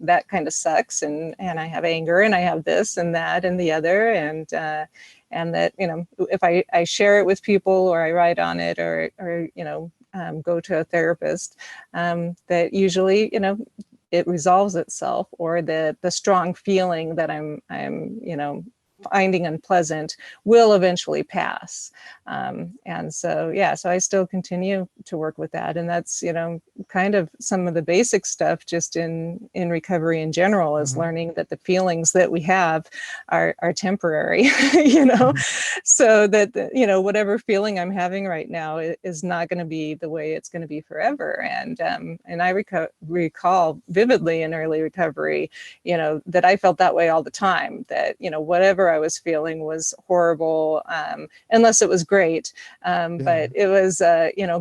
that kind of sucks, and I have anger, and I have this and that and the other, and that if I share it with people, or I write on it, or go to a therapist, that usually it resolves itself, or the strong feeling that I'm finding unpleasant will eventually pass. And so, yeah, so I still continue to work with that. And that's, kind of some of the basic stuff just in recovery in general, is learning that the feelings that we have are temporary, so that, whatever feeling I'm having right now is not going to be the way it's going to be forever. And I recall vividly in early recovery, that I felt that way all the time, that, whatever I was feeling was horrible, unless it was great. But it was,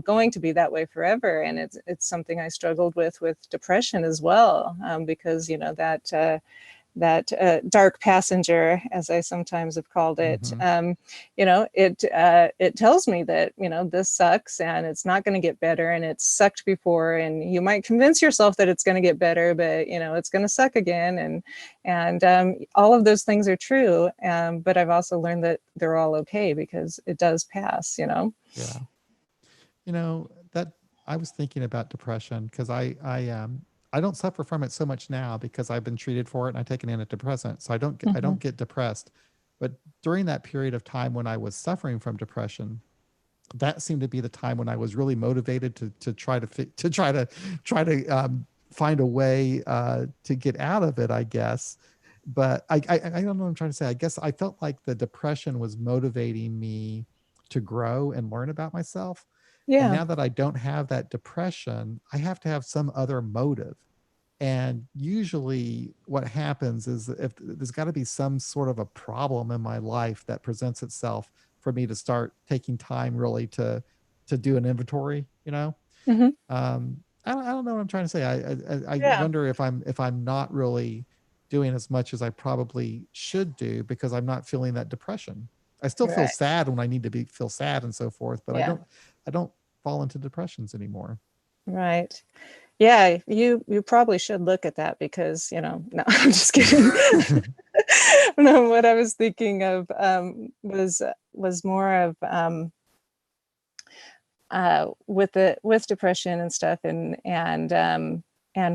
going to be that way forever. And it's something I struggled with depression as well, because, that dark passenger, as I sometimes have called it, it tells me that, this sucks and it's not going to get better, and it's sucked before, and you might convince yourself that it's going to get better, but it's going to suck again, and all of those things are true, but I've also learned that they're all okay because it does pass. Yeah. That I was thinking about depression because I don't suffer from it so much now because I've been treated for it and I take an antidepressant. So I don't get depressed. But during that period of time when I was suffering from depression, that seemed to be the time when I was really motivated to try to find a way to get out of it, I guess. But I don't know what I'm trying to say. I guess I felt like the depression was motivating me to grow and learn about myself. And Yeah. now that I don't have that depression, I have to have some other motive. And usually what happens is if there's got to be some sort of a problem in my life that presents itself for me to start taking time really to do an inventory, you know. Mhm. I don't know what I'm trying to say. I Yeah. wonder if I'm not really doing as much as I probably should do because I'm not feeling that depression. I still feel Right. sad when I need to feel sad and so forth, but Yeah. I don't fall into depressions anymore. Right. Yeah, you probably should look at that because, no, I'm just kidding. No, what I was thinking of was more of with depression and stuff, and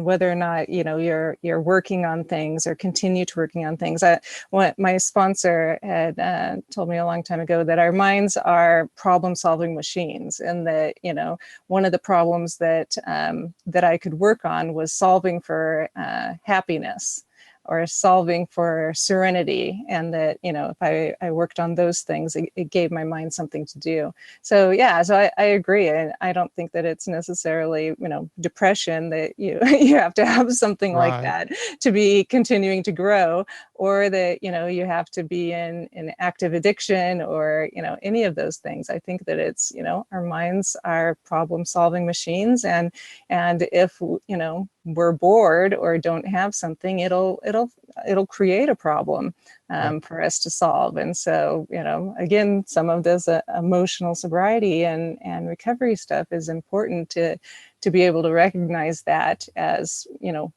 whether or not you're working on things or continue to working on things. What my sponsor had told me a long time ago, that our minds are problem-solving machines, and that one of the problems that that I could work on was solving for happiness, or solving for serenity, and that if I worked on those things, it gave my mind something to do. So yeah, so I agree. I don't think that it's necessarily depression that you have to have something like Right. that to be continuing to grow, or that you have to be in active addiction, or any of those things. I think that it's our minds are problem solving machines, and if we're bored or don't have something, it'll create a problem Right. for us to solve. And so, again, some of this emotional sobriety and recovery stuff is important to be able to recognize that as,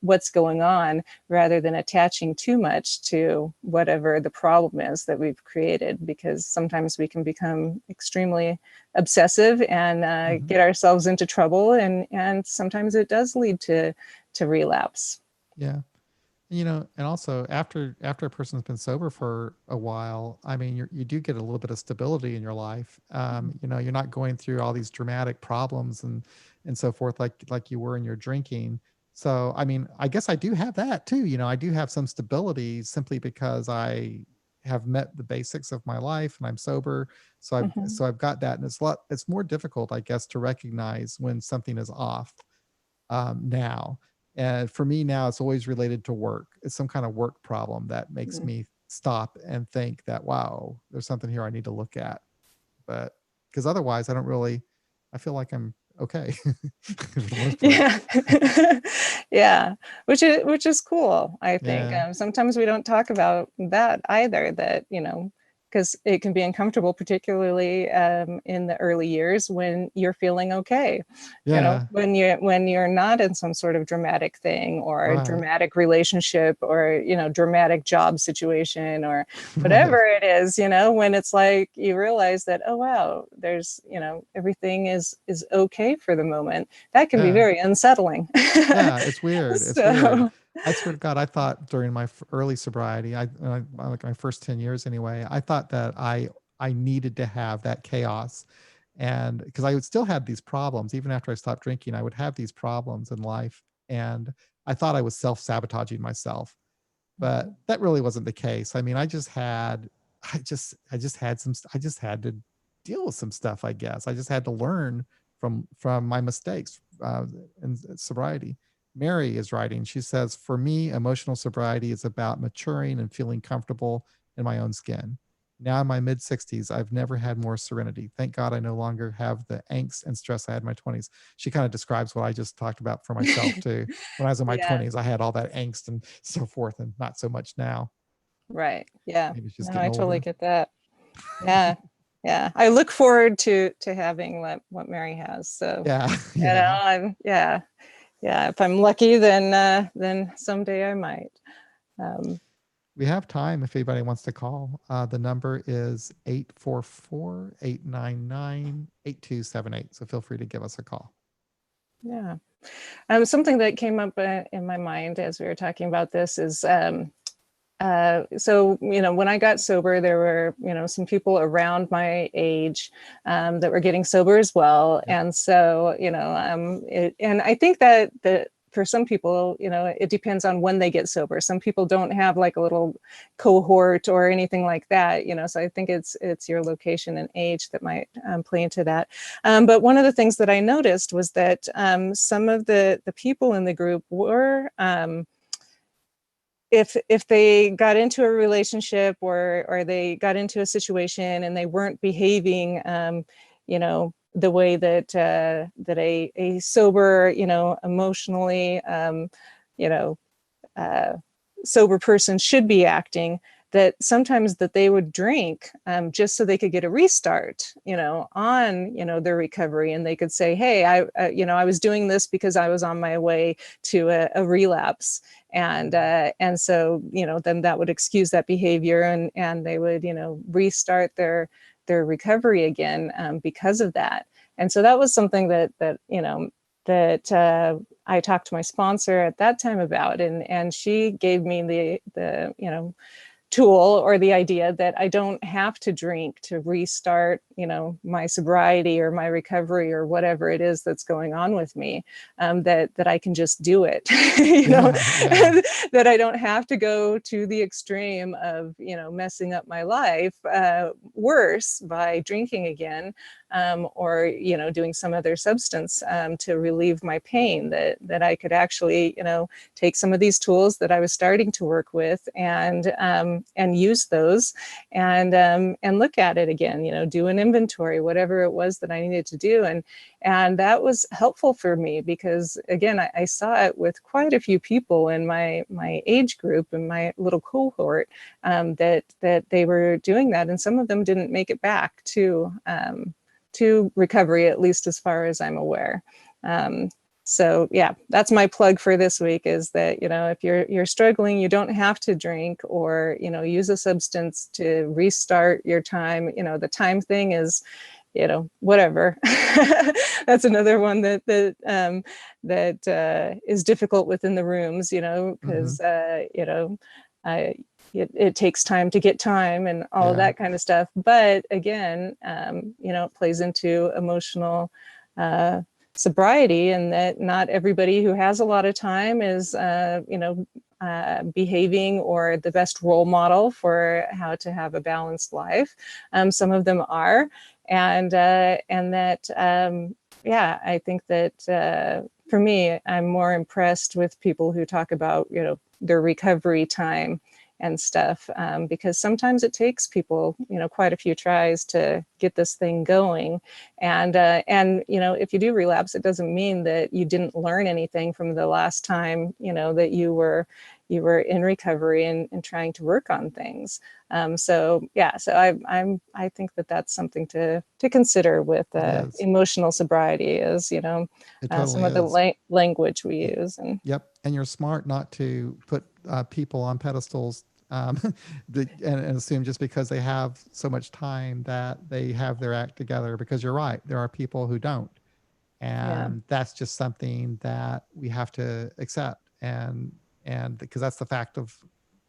what's going on, rather than attaching too much to whatever the problem is that we've created, because sometimes we can become extremely obsessive and get ourselves into trouble. And sometimes it does lead to relapse. Yeah. And also after a person's been sober for a while, I mean, you do get a little bit of stability in your life. You're not going through all these dramatic problems and so forth like you were in your drinking. So, I mean, I guess I do have that too. I do have some stability simply because I have met the basics of my life and I'm sober. Mhm. So I've got that, and it's more difficult, I guess, to recognize when something is off now. And for me now, it's always related to work. It's some kind of work problem that makes Mm. me stop and think that, wow, there's something here I need to look at. But because otherwise, I feel like I'm okay for the most part. Yeah. Yeah, which is cool, I think. Yeah. Sometimes we don't talk about that either, that because it can be uncomfortable, particularly in the early years when you're feeling okay. Yeah. When you're not in some sort of dramatic thing, or a Right. dramatic relationship, or dramatic job situation, or Right. whatever it is, when it's like you realize that, oh wow, there's everything is okay for the moment. That can be Yeah. very unsettling. Yeah, it's weird. It's weird. So I swear to God, I thought during my early sobriety, like my first 10 years anyway, I thought that I needed to have that chaos. And because I would still have these problems, even after I stopped drinking, I would have these problems in life. And I thought I was self-sabotaging myself, but that really wasn't the case. I mean, I just had to deal with some stuff, I guess. I just had to learn from my mistakes in sobriety. Mary is writing. She says, "For me, emotional sobriety is about maturing and feeling comfortable in my own skin. Now in my mid 60s, I've never had more serenity. Thank God I no longer have the angst and stress I had in my 20s." She kind of describes what I just talked about for myself too. When I was in my yeah, 20s, I had all that angst and so forth, and not so much now. right. Yeah. Maybe it's just No, getting I totally older. get that. Yeah. Yeah. I look forward to having what Mary has. So, Yeah, yeah. yeah. If I'm lucky, then someday I might. Um, We have time if anybody wants to call. The number is 844-899-8278. So feel free to give us a call. yeah. Something that came up in my mind as we were talking about this is, so, when I got sober, there were, some people around my age that were getting sober as well. Yep. And so, and I think that for some people, it depends on when they get sober. Some people don't have like a little cohort or anything like that, so I think it's your location and age that might play into that. But one of the things that I noticed was that some of the people in the group were if they got into a relationship or they got into a situation and they weren't behaving, you know, the way that that a sober, you know, emotionally, you know, sober person should be acting, that sometimes that they would drink just so they could get a restart, you know, on, you know, their recovery. And they could say, hey, you know, I was doing this because I was on my way to a relapse. And so, you know, then that would excuse that behavior, and they would, you know, restart their recovery again because of that. And so that was something that you know, that I talked to my sponsor at that time about, and she gave me the you know, tool or the idea that I don't have to drink to restart, you know, my sobriety or my recovery or whatever it is that's going on with me, that I can just do it, you know, that I don't have to go to the extreme of, you know, messing up my life worse by drinking again, or, you know, doing some other substance to relieve my pain, that I could actually, you know, take some of these tools that I was starting to work with and use those and look at it again, you know, do an inventory, whatever it was that I needed to do. And that was helpful for me because, again, I saw it with quite a few people in my age group and my little cohort, that they were doing that. And some of them didn't make it back to recovery, at least as far as I'm aware. So yeah, that's my plug for this week, is that, you know, if you're struggling, you don't have to drink or, you know, use a substance to restart your time. You know, the time thing is, you know, whatever. That's another one that is difficult within the rooms, you know, because you know, it takes time to get time and all of that kind of stuff. But again, you know, it plays into emotional sobriety, and that not everybody who has a lot of time is, you know, behaving or the best role model for how to have a balanced life. Some of them are, and that, yeah, I think that for me, I'm more impressed with people who talk about, you know, their recovery time and stuff, because sometimes it takes people, you know, quite a few tries to get this thing going. And you know, if you do relapse, it doesn't mean that you didn't learn anything from the last time, you know, that you were in recovery and trying to work on things. So yeah, so I think that that's something to consider with emotional sobriety, is, you know, totally some of the language we use. And and you're smart not to put people on pedestals and assume just because they have so much time that they have their act together, because you're right, there are people who don't, and that's just something that we have to accept, and because that's the fact of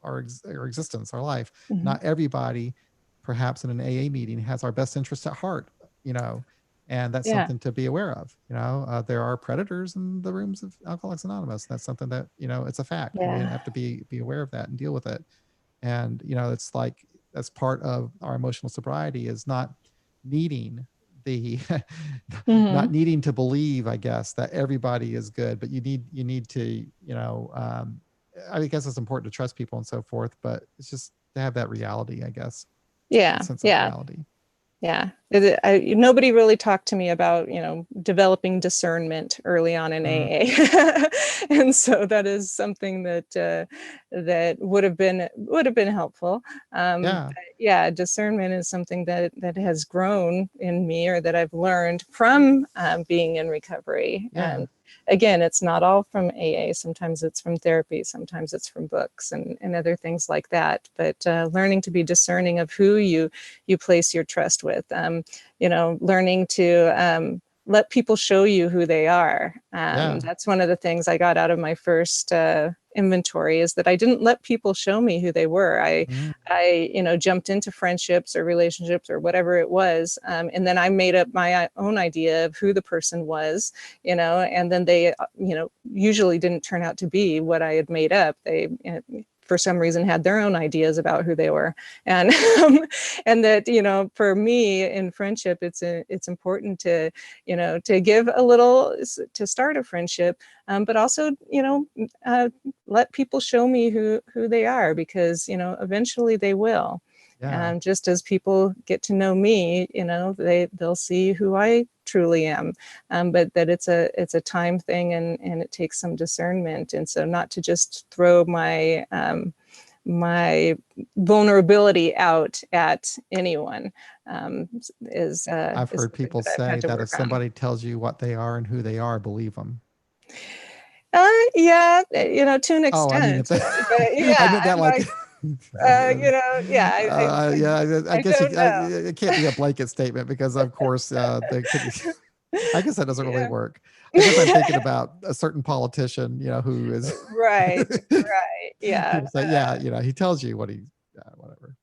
our existence, our life. Not everybody, perhaps in an AA meeting, has our best interest at heart, you know, and that's something to be aware of. You know, there are predators in the rooms of Alcoholics Anonymous. That's something that, you know, it's a fact. We have to be aware of that and deal with it. And, you know, it's like, that's part of our emotional sobriety, is not needing the not needing to believe, I guess, that everybody is good, but you need to, you know, I guess it's important to trust people and so forth, but it's just to have that reality, I guess. Sense of reality. Yeah, nobody really talked to me about, you know, developing discernment early on in AA, and so that is something that that would have been helpful. Discernment is something that has grown in me, or that I've learned from being in recovery. And again, it's not all from AA. Sometimes it's from therapy. Sometimes it's from books and other things like that. But learning to be discerning of who you place your trust with. You know, learning to let people show you who they are. That's one of the things I got out of my first inventory, is that I didn't let people show me who they were. I you know, jumped into friendships or relationships or whatever it was, and then I made up my own idea of who the person was, you know, and then they, you know, usually didn't turn out to be what I had made up. They, for some reason had their own ideas about who they were. And and that, for me in friendship, it's important to, to give a little to start a friendship, but also, let people show me who they are, because, eventually they will. Yeah. Just as people get to know me, they'll see who I truly am. But that it's a time thing, and it takes some discernment. And so not to just throw my my vulnerability out at anyone is I've heard something people that I've say had to that if work on. somebody tells you what they are and who they are, believe them. Yeah, to an Oh, I mean, if extent, they, but yeah, I meant that I'm like, like, yeah, I I guess don't know. it can't be a blanket statement, because of course there could be, I guess that doesn't really Yeah. work. I guess I'm thinking about a certain politician, who is, Right, right, yeah. who's like, yeah, he tells you what he, whatever.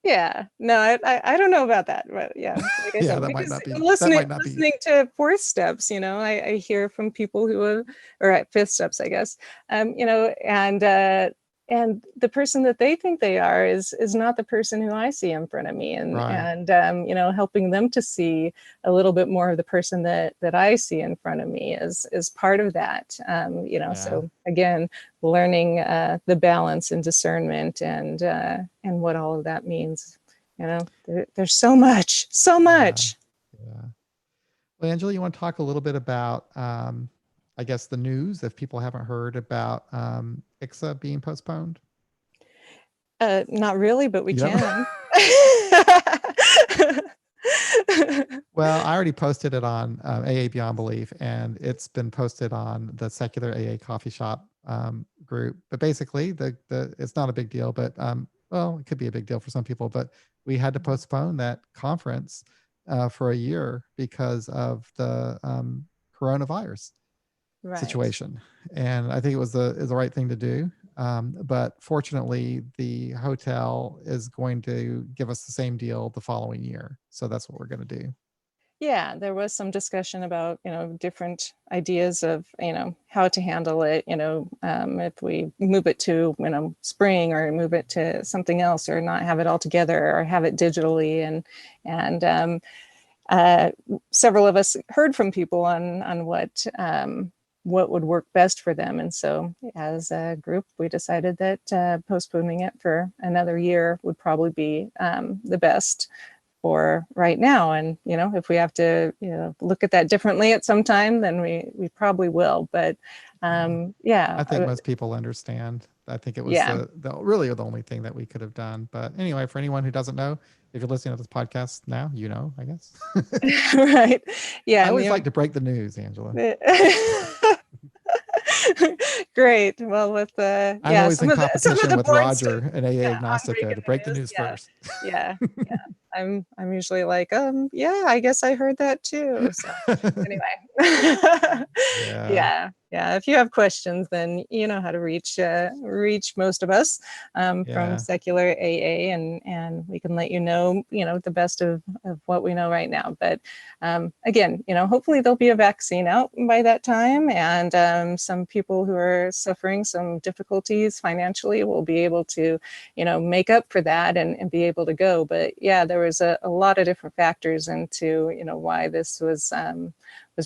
Yeah, no, I don't know about that, but yeah, like I Yeah, said, that might because not be, listening to fourth steps, I hear from people who have, or at fifth steps, I guess, and the person that they think they are is not the person who I see in front of me, right. and helping them to see a little bit more of the person that I see in front of me is part of that. Yeah. So again, learning the balance and discernment and what all of that means. There's so much. Yeah. Well, Angela, you want to talk a little bit about, I guess, the news, if people haven't heard about ICSA being postponed? Not really, but we Yep. can. Well, I already posted it on AA Beyond Belief, and it's been posted on the Secular AA Coffee Shop group. But basically, the it's not a big deal, but well, it could be a big deal for some people. But we had to postpone that conference for a year because of the coronavirus Right. situation, and I think it was the right thing to do. But fortunately, the hotel is going to give us the same deal the following year, so that's what we're going to do. Yeah, there was some discussion about, different ideas of, how to handle it, if we move it to, spring, or move it to something else, or not have it all together, or have it digitally. And several of us heard from people on what would work best for them. And so as a group, we decided that postponing it for another year would probably be the best for right now. And, if we have to, look at that differently at some time, then we probably will. But yeah. I think most people understand. I think it was really the only thing that we could have done. But anyway, for anyone who doesn't know, if you're listening to this podcast now, I guess. Right. Yeah. I always like to break the news, Angela. Great. Well, with I'm always in competition with Roger and AA I'm Agnostica to break the news first. Yeah. I'm usually like, yeah, I guess I heard that too. So anyway. Yeah. If you have questions, then you know how to reach most of us from Secular AA, and we can let you know, the best of what we know right now. But again, hopefully there'll be a vaccine out by that time, and some people who are suffering some difficulties financially will be able to, make up for that and be able to go. But yeah, there was a lot of different factors into, why this was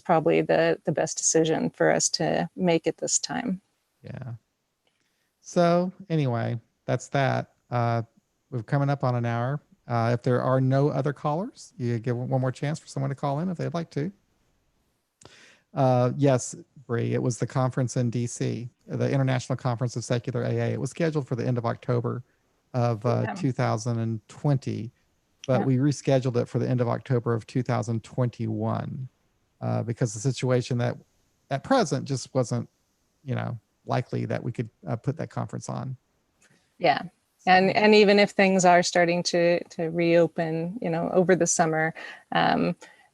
probably the best decision for us to make at this time. Yeah. So anyway, that's that. We're coming up on an hour. If there are no other callers, you give one more chance for someone to call in if they'd like to. Yes, Bree, it was the conference in DC, the International Conference of Secular AA. It was scheduled for the end of October of 2020, but we rescheduled it for the end of October of 2021 because the situation that at present just wasn't, likely that we could put that conference on. Yeah. And even if things are starting to reopen, over the summer,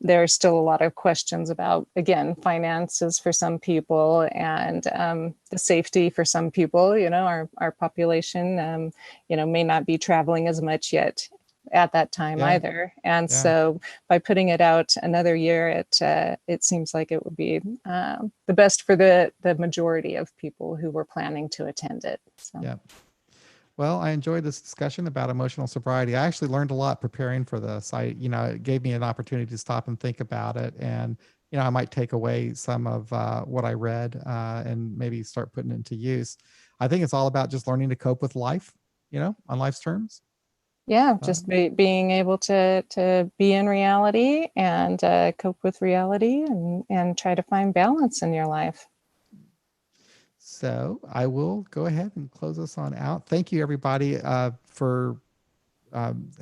there are still a lot of questions about, again, finances for some people, and the safety for some people. Our population, may not be traveling as much yet at that time either. And so by putting it out another year, it seems like it would be the best for the majority of people who were planning to attend it. So. Yeah. Well, I enjoyed this discussion about emotional sobriety. I actually learned a lot preparing for this. It gave me an opportunity to stop and think about it. And, I might take away some of what I read and maybe start putting it into use. I think it's all about just learning to cope with life, on life's terms. Yeah, just being able to be in reality and cope with reality and try to find balance in your life. So I will go ahead and close us on out. Thank you, everybody, for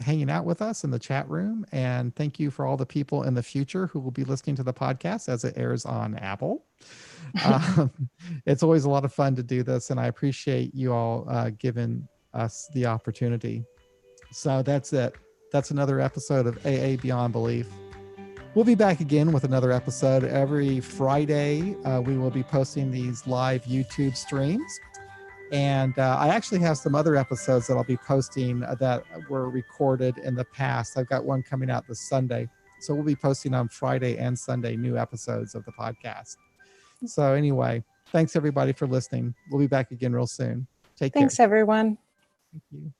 hanging out with us in the chat room. And thank you for all the people in the future who will be listening to the podcast as it airs on Apple. It's always a lot of fun to do this, and I appreciate you all giving us the opportunity. So that's it. That's another episode of AA Beyond Belief. We'll be back again with another episode every Friday. We will be posting these live YouTube streams. And I actually have some other episodes that I'll be posting that were recorded in the past. I've got one coming out this Sunday. So we'll be posting on Friday and Sunday new episodes of the podcast. So anyway, thanks everybody for listening. We'll be back again real soon. Take care. Thanks, everyone. Thank you.